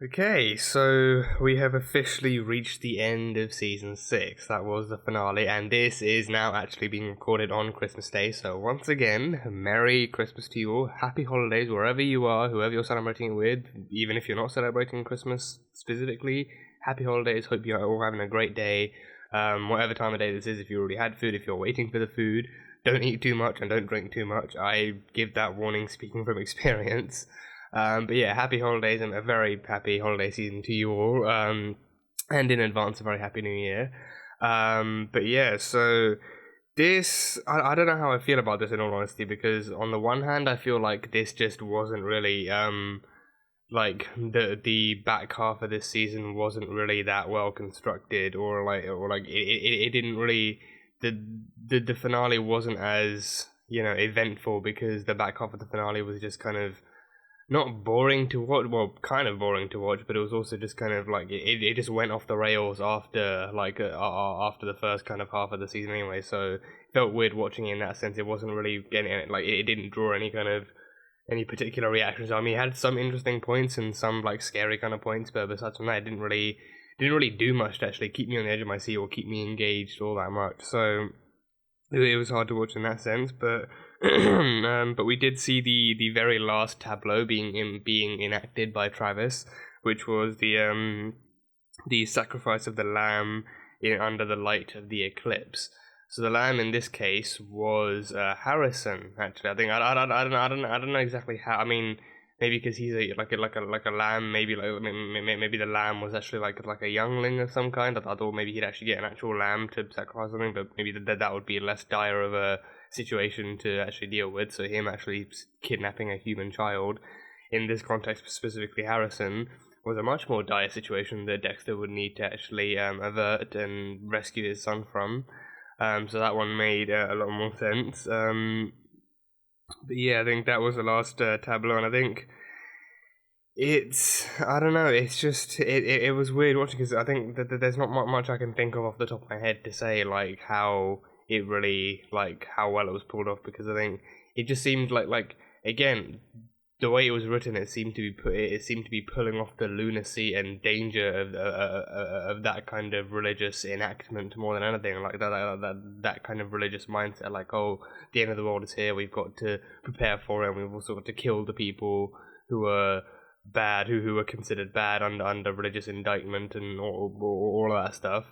Okay, so we have officially reached the end of season 6. That was the finale, and this is now actually being recorded on Christmas Day. So, once again, Merry Christmas to you all. Happy holidays wherever you are, whoever you're celebrating it with, even if you're not celebrating Christmas specifically. Happy holidays. Hope you're all having a great day. Whatever time of day this is, if you already had food, if you're waiting for the food, don't eat too much and don't drink too much. I give that warning speaking from experience. But yeah, happy holidays and a very happy holiday season to you all. And in advance, a very happy new year. But yeah, so I don't know how I feel about this in all honesty, because on the one hand, I feel like this just wasn't really, like the back half of this season wasn't really that well constructed, or like it didn't really, the finale wasn't as, eventful, because the back half of the finale was just kind of not boring to watch, well, kind of boring to watch, but it was also just kind of like it just went off the rails after after the first kind of half of the season anyway. So it felt weird watching it in that sense. It wasn't really getting it, like it didn't draw any particular reactions. I mean, it had some interesting points and some like scary kind of points, but besides from that, it didn't really do much to actually keep me on the edge of my seat or keep me engaged all that much. So it was hard to watch in that sense, but but we did see the very last tableau being enacted by Travis, which was the sacrifice of the lamb under the light of the eclipse. So the lamb in this case was Harrison. Actually, I think I don't know exactly how. I mean, maybe because he's like a lamb. Maybe the lamb was actually like a youngling of some kind. I thought maybe he'd actually get an actual lamb to sacrifice something, but maybe that would be less dire of a situation to actually deal with. So him actually kidnapping a human child, in this context specifically Harrison, was a much more dire situation that Dexter would need to actually avert and rescue his son from. So that one made a lot more sense. But yeah, I think that was the last tableau, and I think I don't know, it's just it was weird watching, because I think that there's not much I can think of off the top of my head to say like how it really, like how well it was pulled off, because I think it just seemed like again, the way it was written, it seemed to be pulling off the lunacy and danger of that kind of religious enactment more than anything, like that kind of religious mindset, like, oh, the end of the world is here, we've got to prepare for it, and we've also got to kill the people who are bad, who were considered bad under religious indictment and all of that stuff.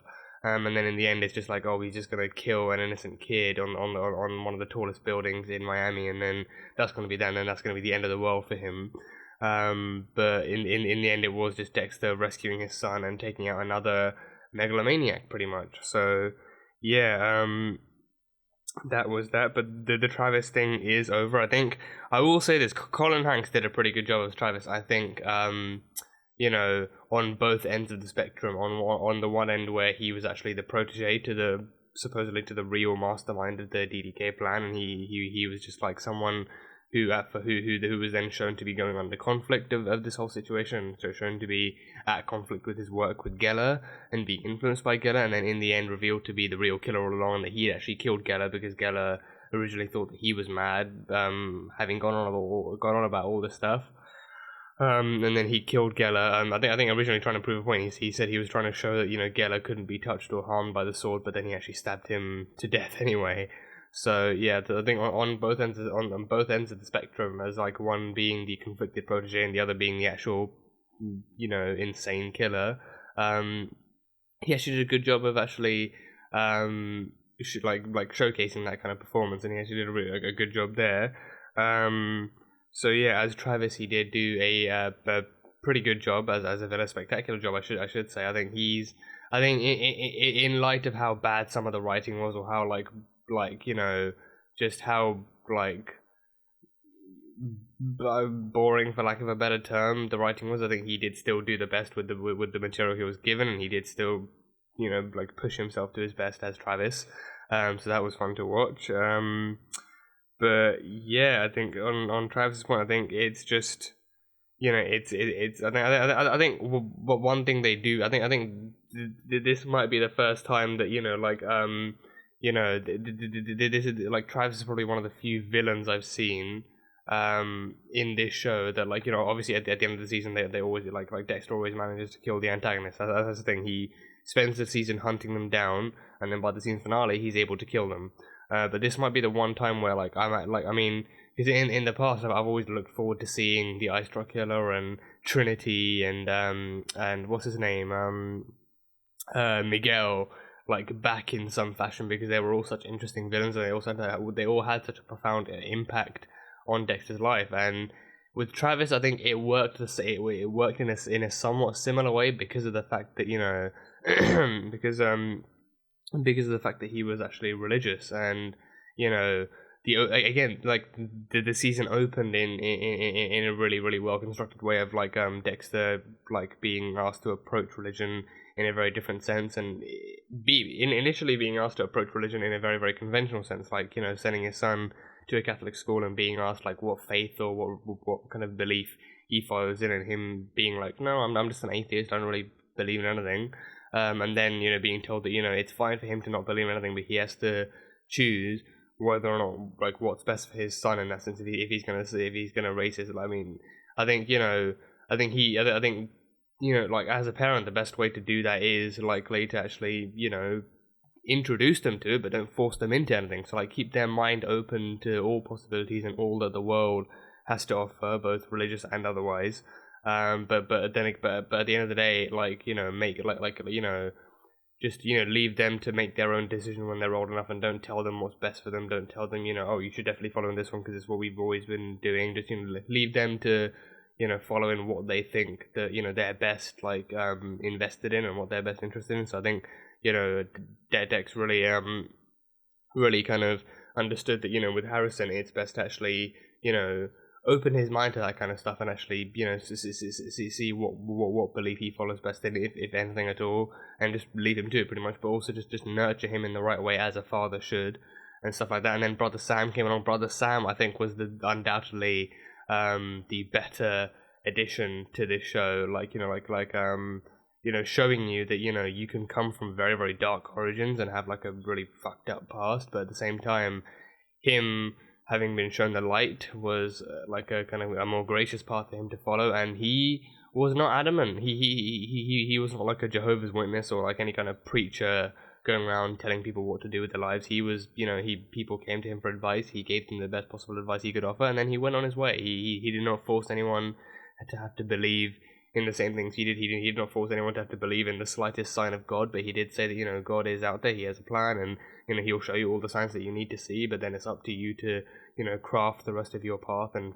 And then in the end, it's just like, oh, he's just gonna kill an innocent kid on one of the tallest buildings in Miami, and then that's gonna be done, and that's gonna be the end of the world for him. But in the end, it was just Dexter rescuing his son and taking out another megalomaniac, pretty much. So yeah, that was that. But the Travis thing is over. I think I will say this: Colin Hanks did a pretty good job as Travis. I think. On both ends of the spectrum. On the one end, where he was actually the protege to the supposedly to the real mastermind of the DDK plan, and he was just like someone who was then shown to be going under conflict of this whole situation, so shown to be at conflict with his work with Geller and being influenced by Geller, and then in the end revealed to be the real killer all along, that he actually killed Geller because Geller originally thought that he was mad, having gone on about all this stuff. And then he killed Geller. I think originally trying to prove a point. He said he was trying to show that Geller couldn't be touched or harmed by the sword, but then he actually stabbed him to death anyway. So yeah, I think on both ends on both ends of the spectrum, as like one being the conflicted protege and the other being the actual insane killer. He actually did a good job of actually like showcasing that kind of performance, and he actually did a good job there. So yeah, as Travis, he did do a pretty good job as a villain, spectacular job. I should say. I think in light of how bad some of the writing was, or how just how boring, for lack of a better term, the writing was. I think he did still do the best with the material he was given, and he did still push himself to his best as Travis. So that was fun to watch. But yeah, I think on Travis's point, I think it's just it's I think one thing they do, I think this might be the first time that this is like, Travis is probably one of the few villains I've seen in this show that, like, you know, obviously at the end of the season they always like Dexter always manages to kill the antagonist. That's the thing. He spends the season hunting them down, and then by the season finale he's able to kill them. But this might be the one time where, like, I mean, because in the past I've always looked forward to seeing the Ice Truck Killer and Trinity and what's his name, Miguel, like, back in some fashion, because they were all such interesting villains, and they all had such a profound impact on Dexter's life. And with Travis, I think it worked. It worked in a somewhat similar way because of the fact that, you know, because of the fact that he was actually religious, and, you know, again, like, the season opened in a really well constructed way of, like, Dexter, like, being asked to approach religion in a very different sense, and initially being asked to approach religion in a very conventional sense, like, you know, sending his son to a Catholic school and being asked, like, what faith or what kind of belief he follows in, and him being like, no, I'm just an atheist, I don't really believe in anything. And then, you know, being told that, you know, it's fine for him to not believe in anything, but he has to choose whether or not, like, what's best for his son in that sense, if he's gonna raise his. I mean, I think, you know, I think, you know, like, as a parent, the best way to do that is, like, to actually, you know, introduce them to it, but don't force them into anything. So, like, keep their mind open to all possibilities and all that the world has to offer, both religious and otherwise. But at the end of the day, like, you know, make it like you know, just, you know, leave them to make their own decision when they're old enough, and don't tell them what's best for them. Don't tell them, you know, oh, you should definitely follow in this one because it's what we've always been doing. Just, you know, leave them to, you know, follow in what they think that, you know, they're best, like, invested in, and what they're best interested in. So I think, you know, Dex really kind of understood that, you know, with Harrison, it's best to actually, you know, open his mind to that kind of stuff, and actually, you know, see what belief he follows best in, if anything at all, and just lead him to it pretty much. But also just nurture him in the right way, as a father should, and stuff like that. And then Brother Sam came along. Brother Sam, I think, was undoubtedly the better addition to this show. Like, you know, you know, showing you that, you know, you can come from very dark origins and have, like, a really fucked up past, but at the same time, him having been shown the light was like a kind of a more gracious path for him to follow, and he was not adamant. He was not like a Jehovah's Witness or like any kind of preacher going around telling people what to do with their lives. He was, you know, people came to him for advice. He gave them the best possible advice he could offer, and then he went on his way. He did not force anyone to have to believe in the same things he did. He did not force anyone to have to believe in the slightest sign of God, but he did say that, you know, God is out there, he has a plan, and, you know, he'll show you all the signs that you need to see, but then it's up to you to, you know, craft the rest of your path and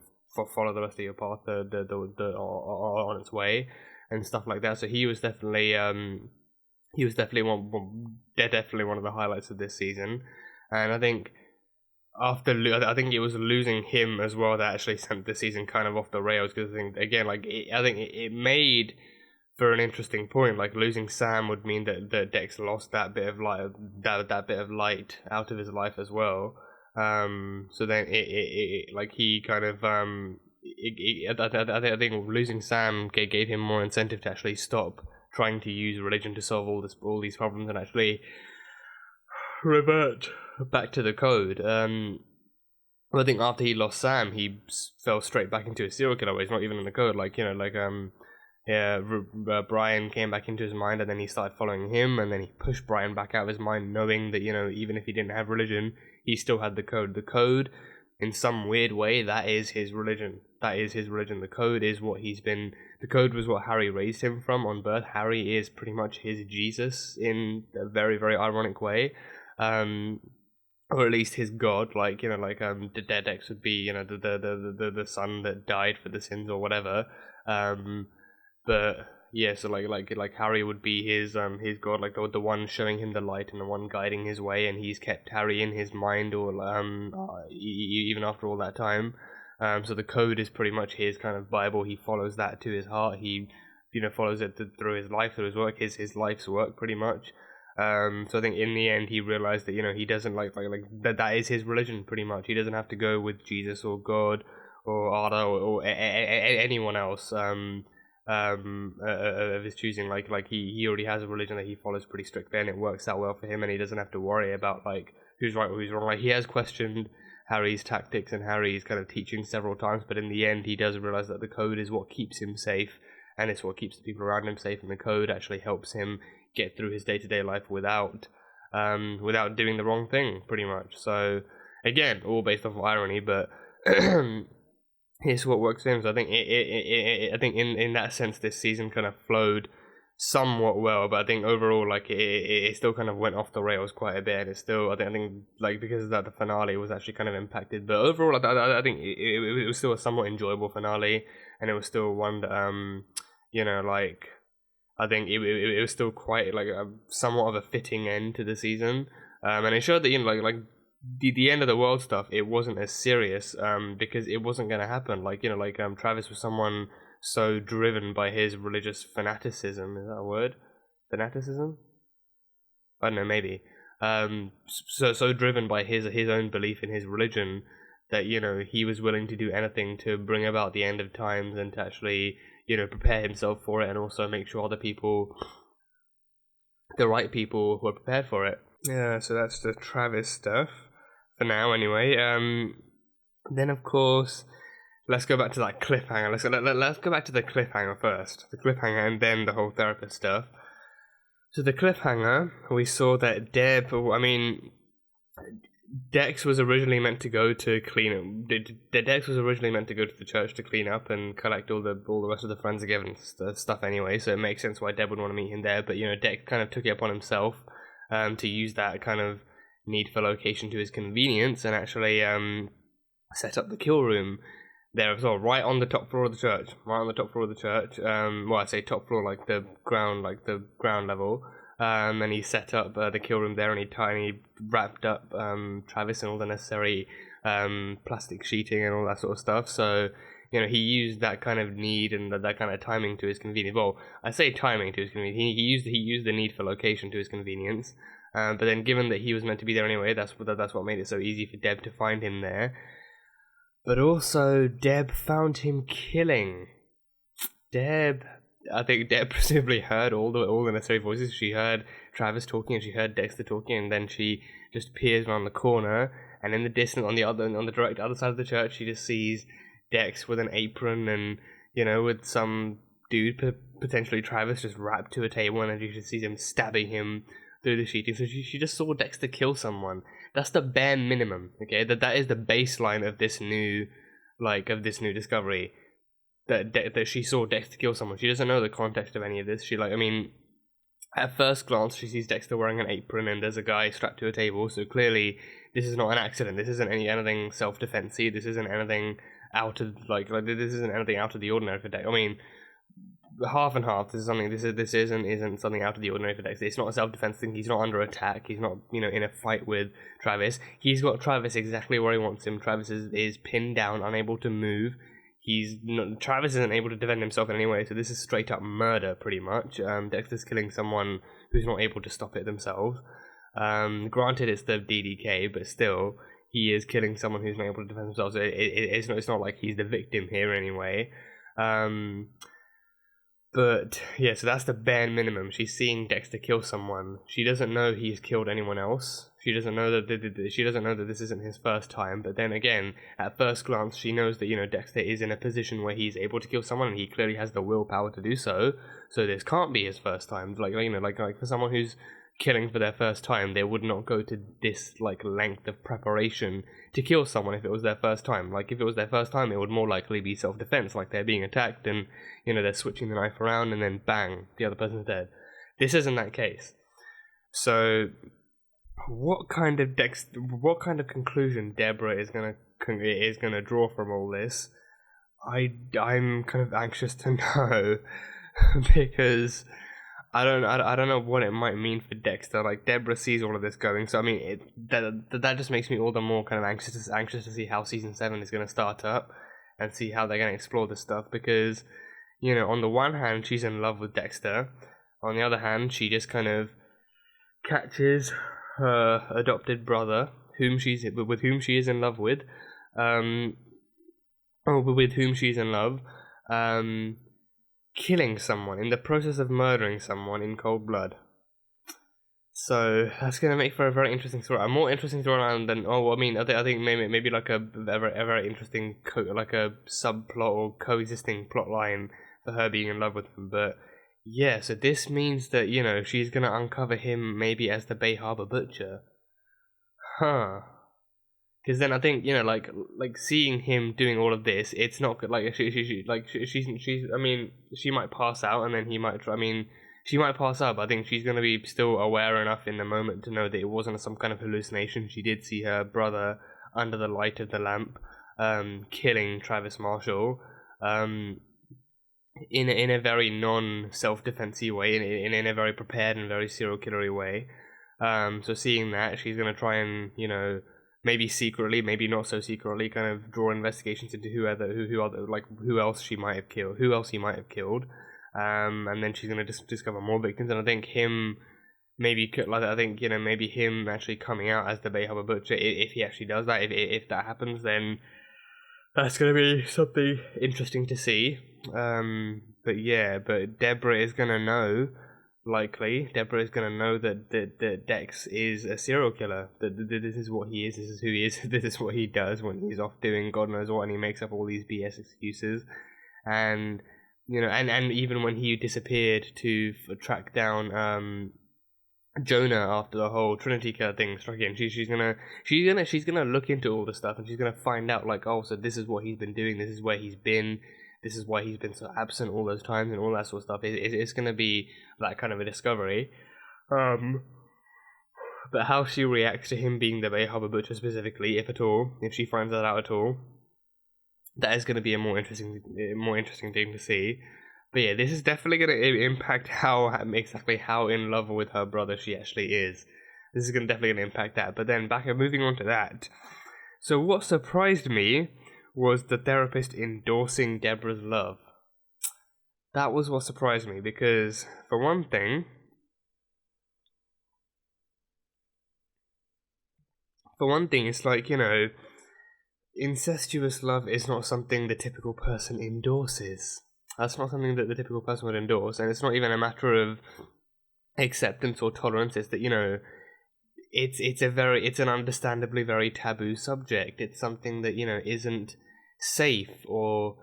follow the rest of your path on its way, and stuff like that. So he was definitely definitely one of the highlights of this season. And I think I think it was losing him as well that actually sent the season kind of off the rails, because I think, again, like, I think it made for an interesting point. Like, losing Sam would mean that Dex lost that bit of light, that bit of light out of his life as well. So then it like, he kind of I think losing Sam gave him more incentive to actually stop trying to use religion to solve all these problems, and actually revert back to the code. I think after he lost Sam, he fell straight back into a serial killer way. He's not even in the code. Like, you know, like, Brian came back into his mind, and then he started following him, and then he pushed Brian back out of his mind, knowing that, you know, even if he didn't have religion, he still had the code. The code, in some weird way, that is his religion. The code is what he's been. The code was what Harry raised him from on birth. Harry is pretty much his Jesus in a very ironic way. Or at least his god, like, you know, like, Dex would be, you know, the son that died for the sins or whatever. But yeah, so like Harry would be his god, like the one showing him the light and the one guiding his way, and he's kept Harry in his mind all even after all that time. So the code is pretty much his kind of Bible. He follows that to his heart. He, you know, follows it through his life, through his work, his life's work, pretty much. So I think in the end he realized that, you know, he doesn't like that is his religion, pretty much. He doesn't have to go with Jesus or God or Allah or anyone else of his choosing. Like he already has a religion that he follows pretty strictly, and it works out well for him, and he doesn't have to worry about, like, who's right or who's wrong. Like, he has questioned Harry's tactics and Harry's kind of teaching several times, but in the end he does realize that the code is what keeps him safe, and it's what keeps the people around him safe, and the code actually helps him get through his day-to-day life without doing the wrong thing, pretty much. So again, all based off of irony, but it's what works for him. So I think I think in that sense, this season kind of flowed somewhat well, but I think overall, like it still kind of went off the rails quite a bit, and it's still I think like because of that the finale was actually kind of impacted. But overall, I think it was still a somewhat enjoyable finale, and it was still one that like I think it was still quite like a somewhat of a fitting end to the season, and it showed that like the end of the world stuff, it wasn't as serious because it wasn't going to happen. Like Travis was someone so driven by his religious fanaticism. Is that a word? Fanaticism? I don't know, maybe. So driven by his own belief in his religion that he was willing to do anything to bring about the end of times and to actually prepare himself for it, and also make sure the right people were prepared for it. Yeah, so that's the Travis stuff for now, anyway. Then of course, let's go back to that cliffhanger. Let's go back to the cliffhanger first. The cliffhanger and then the whole therapist stuff. So the cliffhanger, we saw that Dex was originally meant to go to clean up. Dex was originally meant to go to the church to clean up and collect all the rest of the Friendsgiving stuff anyway. So it makes sense why Deb would want to meet him there. But Dex kind of took it upon himself to use that kind of need for location to his convenience and actually set up the kill room there as well, right on the top floor of the church. Well, I say top floor, like the ground level. And he set up the kill room there, and he wrapped up Travis in all the necessary plastic sheeting and all that sort of stuff. So he used that kind of need and that kind of timing to his convenience. Well, I say timing to his convenience. He used the need for location to his convenience. But then, given that he was meant to be there anyway, that's what made it so easy for Deb to find him there. But also, Deb found him killing. I think Deb presumably heard all the necessary voices. She heard Travis talking, and she heard Dexter talking, and then she just peers around the corner, and in the distance, on the direct other side of the church, she just sees Dex with an apron and with some dude, potentially Travis, just wrapped to a table, and then she just sees him stabbing him through the sheeting. So she just saw Dexter kill someone. That's the bare minimum. Okay, that is the baseline of this new discovery. That she saw Dexter kill someone. She doesn't know the context of any of this. At first glance, she sees Dexter wearing an apron and there's a guy strapped to a table. So clearly, this is not an accident. This isn't anything self-defensey. This isn't anything out of this isn't anything out of the ordinary for Dexter. Half and half. This isn't something out of the ordinary for Dexter. It's not a self-defense thing. He's not under attack. He's not in a fight with Travis. He's got Travis exactly where he wants him. Travis is pinned down, unable to move. Travis isn't able to defend himself in any way, so this is straight up murder, pretty much. Dexter's killing someone who's not able to stop it themselves. Granted, it's the DDK, but still, he is killing someone who's not able to defend themselves. So it's not like he's the victim here anyway. But yeah, so that's the bare minimum. She's seeing Dexter kill someone. She doesn't know he's killed anyone else. She doesn't know that this isn't his first time. But then again, at first glance, she knows that Dexter is in a position where he's able to kill someone, and he clearly has the willpower to do so. So this can't be his first time. Like for someone who's killing for their first time, they would not go to this length of preparation to kill someone if it was their first time. Like if it was their first time, it would more likely be self-defense, like they're being attacked and they're switching the knife around and then bang, the other person's dead. This isn't that case. So what kind of conclusion Debra is gonna draw from all this? I'm kind of anxious to know because I don't know what it might mean for Dexter. Like Debra sees all of this going, so that just makes me all the more kind of anxious to see how season 7 is going to start up and see how they're going to explore this stuff. Because on the one hand, she's in love with Dexter. On the other hand, she just kind of catches her adopted brother, with whom she is in love with, killing someone, in the process of murdering someone in cold blood. So that's gonna make for a very interesting story, a more interesting storyline than I think maybe like a very interesting like a subplot or coexisting plot line for her being in love with him. But yeah, so this means that she's gonna uncover him maybe as the Bay Harbor Butcher, huh? Because then I think like seeing him doing all of this, it's not good. Like she's I mean she might pass out and then he might try. I mean she might pass out, but I think she's gonna be still aware enough in the moment to know that it wasn't some kind of hallucination. She did see her brother under the light of the lamp, killing Travis Marshall, in a very non self defensy way, in a very prepared and very serial killery way. So seeing that, she's gonna try and maybe secretly, maybe not so secretly, kind of draw investigations into who else she might have killed, who else he might have killed, and then she's gonna discover more victims. And I think him, maybe him actually coming out as the Bay Harbor Butcher, if he actually does that, if that happens, then that's gonna be something interesting to see. But Deborah is gonna know. Likely, Deborah is going to know that Dex is a serial killer. That this is what he is. This is who he is. This is what he does when he's off doing God knows what, and he makes up all these BS excuses. And and even when he disappeared to track down Jonah after the whole Trinity killer thing struck in, she's gonna look into all this stuff, and she's gonna find out so this is what he's been doing. This is where he's been. This is why he's been so absent all those times and all that sort of stuff. It's going to be that kind of a discovery. But how she reacts to him being the Bay Harbor Butcher specifically, if at all, if she finds that out at all, that is going to be a more interesting thing to see. But yeah, this is definitely going to impact exactly how in love with her brother she actually is. This is definitely going to impact that. But then moving on to that. So what surprised me was the therapist endorsing Deborah's love. That was what surprised me, because for one thing, it's like, incestuous love is not something the typical person endorses. That's not something that the typical person would endorse, and it's not even a matter of acceptance or tolerance. It's that, it's an understandably very taboo subject. It's something that, isn't safe or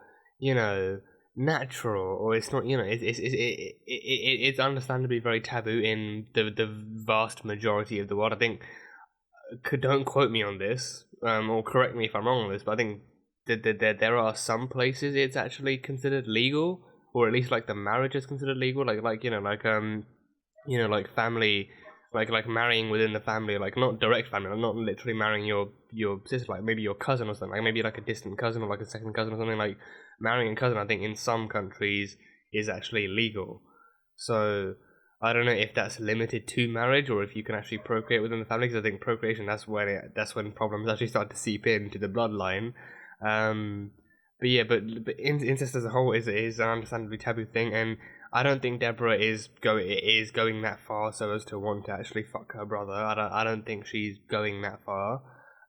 natural, or it's not it's understandably very taboo in the vast majority of the world. I think, don't quote me on this, or correct me if I'm wrong on this, but I think that there are some places it's actually considered legal, or at least like the marriage is considered legal, like family, like marrying within the family, like not direct family, like not literally marrying your sister, like maybe your cousin or something, like maybe like a distant cousin or like a second cousin or something. Like marrying a cousin, I think in some countries is actually legal. So I don't know if that's limited to marriage or if you can actually procreate within the family, because I think procreation, that's when problems actually start to seep into the bloodline. But incest as a whole is an understandably taboo thing, and I don't think Deborah is going that far so as to want to actually fuck her brother. I don't think she's going that far.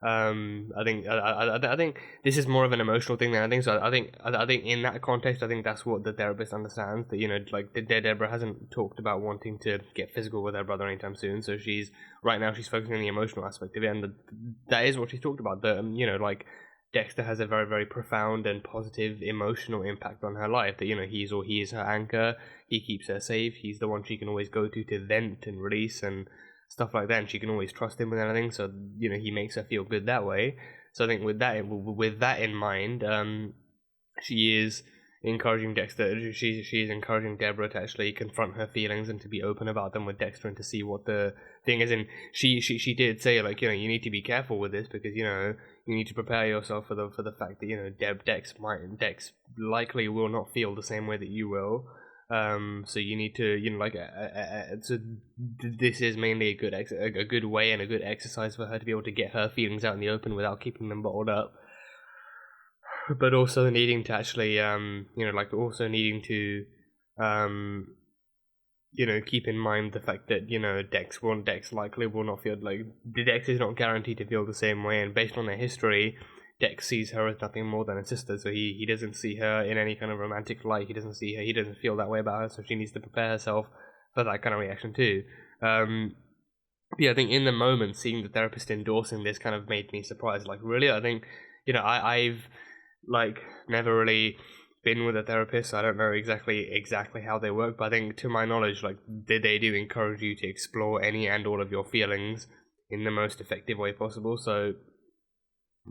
I think this is more of an emotional thing than I think. So I think in that context, I think that's what the therapist understands. That Deborah hasn't talked about wanting to get physical with her brother anytime soon. So she's focusing on the emotional aspect of it, and that is what she's talked about. Dexter has a very, very profound and positive emotional impact on her life. That he is her anchor. He keeps her safe. He's the one she can always go to vent and release and stuff like that. And she can always trust him with anything. So he makes her feel good that way. So I think with that in mind, she is encouraging Dexter. She is encouraging Deborah to actually confront her feelings and to be open about them with Dexter and to see what the thing is. And she did say you need to be careful with this, because you need to prepare yourself for the fact that Dex likely will not feel the same way that you will. So you need to so this is mainly a good way and a good exercise for her to be able to get her feelings out in the open without keeping them bottled up. But also needing to actually keep in mind the fact that Dex likely will not feel like Dex is not guaranteed to feel the same way, and based on their history, Dex sees her as nothing more than a sister. So he doesn't see her in any kind of romantic light. He doesn't feel that way about her. So she needs to prepare herself for that kind of reaction too. yeah, I think in the moment, seeing the therapist endorsing this kind of made me surprised. Like, really, I think, I've like never really been with a therapist, so I don't know exactly how they work. But I think, to my knowledge, like, they do encourage you to explore any and all of your feelings in the most effective way possible. So,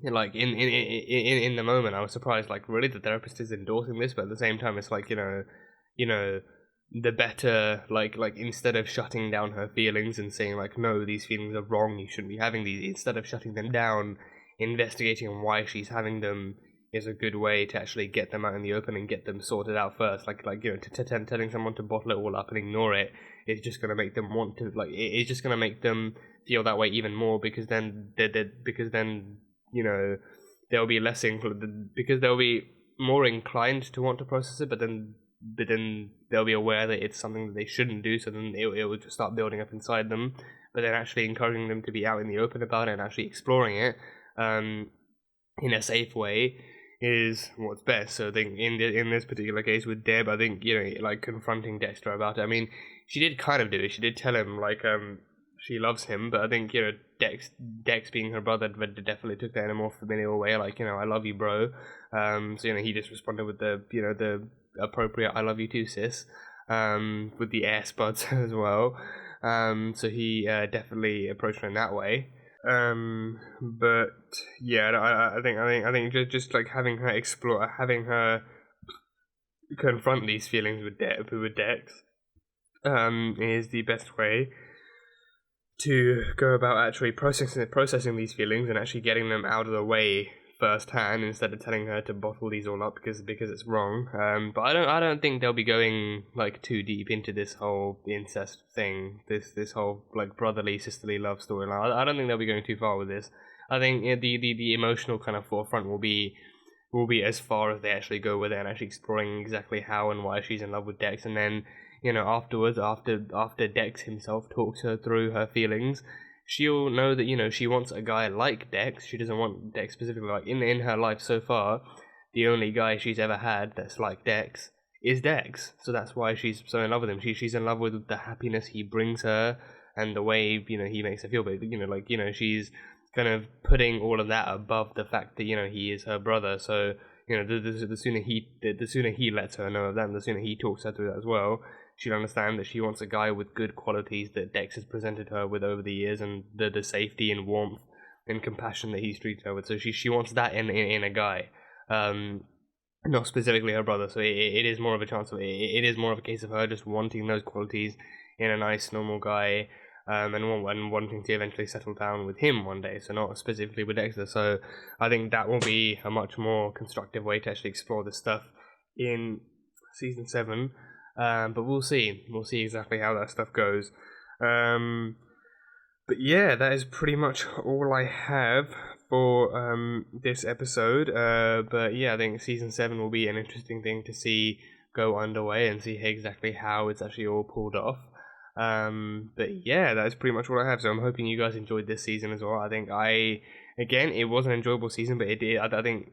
like, in the moment, I was surprised. Like, really, the therapist is endorsing this, but at the same time, it's like, you know, the better, like instead of shutting down her feelings and saying like, no, these feelings are wrong, you shouldn't be having these, instead of shutting them down, investigating why she's having them is a good way to actually get them out in the open and get them sorted out first. Telling someone to bottle it all up and ignore it is just going to make them want to, like, it's just going to make them feel that way even more, because then they'll be because they'll be more inclined to want to process it, but then they'll be aware that it's something that they shouldn't do, so then it will just start building up inside them. But then actually encouraging them to be out in the open about it and actually exploring it in a safe way is what's best. So I think in this particular case with Deb, I think, like, confronting Dexter about it. I mean, she did kind of do it. She did tell him, like, she loves him, but I think, Dex being her brother definitely took that in a more familiar way, like, I love you, bro. So, he just responded with the appropriate "I love you too, sis," with the air spuds as well. So he definitely approached her in that way. But yeah, I think just like having her confront these feelings with Dex, is the best way to go about actually processing these feelings and actually getting them out of the way firsthand, instead of telling her to bottle these all up because it's wrong. But I don't think they'll be going like too deep into this whole incest thing, this whole like brotherly sisterly love storyline. I don't think they'll be going too far with this. I think the emotional kind of forefront will be as far as they actually go with it, and actually exploring exactly how and why she's in love with Dex, and then afterwards, after Dex himself talks her through her feelings, she'll know that she wants a guy like Dex. She doesn't want Dex specifically. Like, in her life so far, the only guy she's ever had that's like Dex is Dex. So that's why she's so in love with him. She's in love with the happiness he brings her and the way he makes her feel. But she's kind of putting all of that above the fact that he is her brother. So the sooner he lets her know of that, and the sooner he talks her through that as well, she'll understand that she wants a guy with good qualities that Dex has presented her with over the years, and the safety and warmth and compassion that he's treated her with. So she wants that in a guy, not specifically her brother. So it is more of a chance of it is more of a case of her just wanting those qualities in a nice normal guy, and wanting to eventually settle down with him one day. So not specifically with Dexter. So I think that will be a much more constructive way to actually explore this stuff in season 7. But we'll see. We'll see exactly how that stuff goes. But yeah, that is pretty much all I have for this episode. But yeah, I think season 7 will be an interesting thing to see go underway and see exactly how it's actually all pulled off. But yeah, that is pretty much all I have. So I'm hoping you guys enjoyed this season as well. I think again, it was an enjoyable season, but I think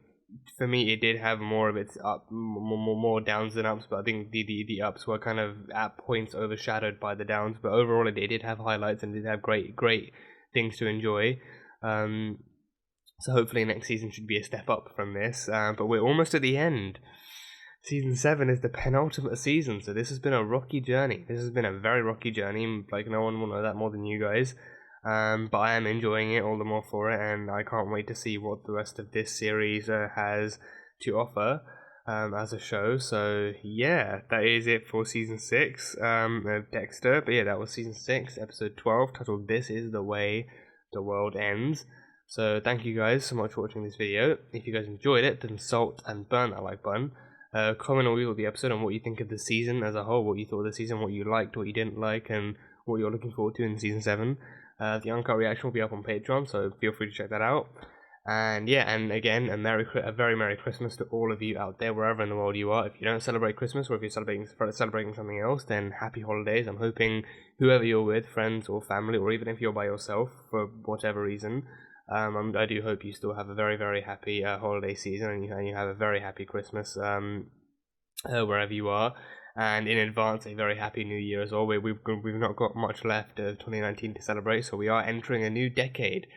for me, it did have more of its more downs than ups, but I think the ups were kind of at points overshadowed by the downs. But overall, it did have highlights and did have great things to enjoy. So hopefully next season should be a step up from this. But we're almost at the end. Season 7 is the penultimate season, so this has been a rocky journey. This has been a very rocky journey. Like, no one will know that more than you guys. But I am enjoying it all the more for it, and I can't wait to see what the rest of this series has to offer as a show. So yeah, that is it for season 6 of Dexter. But yeah, that was season 6, episode 12, titled "This Is the Way the World Ends." So thank you guys so much for watching this video. If you guys enjoyed it, then salt and burn that like button. Comment or review the episode on what you think of the season as a whole, what you thought of the season, what you liked, what you didn't like, and what you're looking forward to in season 7. The uncut reaction will be up on Patreon, so feel free to check that out. And yeah, and again, a very Merry Christmas to all of you out there, wherever in the world you are. If you don't celebrate Christmas, or if you're celebrating something else, then happy holidays. I'm hoping whoever you're with, friends or family, or even if you're by yourself for whatever reason, I do hope you still have a very happy holiday season, and you have a very happy Christmas wherever you are. and in advance a very happy new year as well. We've not got much left of 2019 to celebrate, so we are entering a new decade.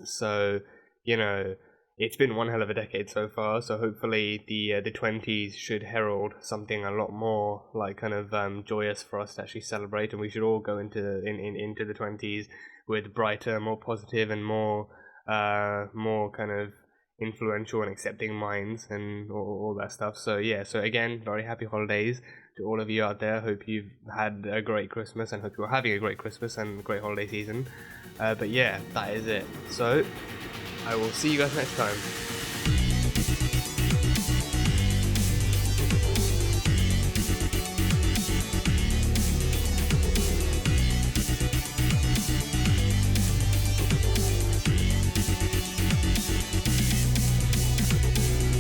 So you know, it's been one hell of a decade so far. So hopefully the 20s should herald something a lot more like kind of joyous for us to actually celebrate, and we should all go into the 20s with brighter, more positive, and more kind of influential and accepting minds and all that stuff. So yeah, so again, very happy holidays to all of you out there. Hope you've had a great Christmas, and hope you're having a great Christmas and a great holiday season. But yeah, that is it. So I will see you guys next time.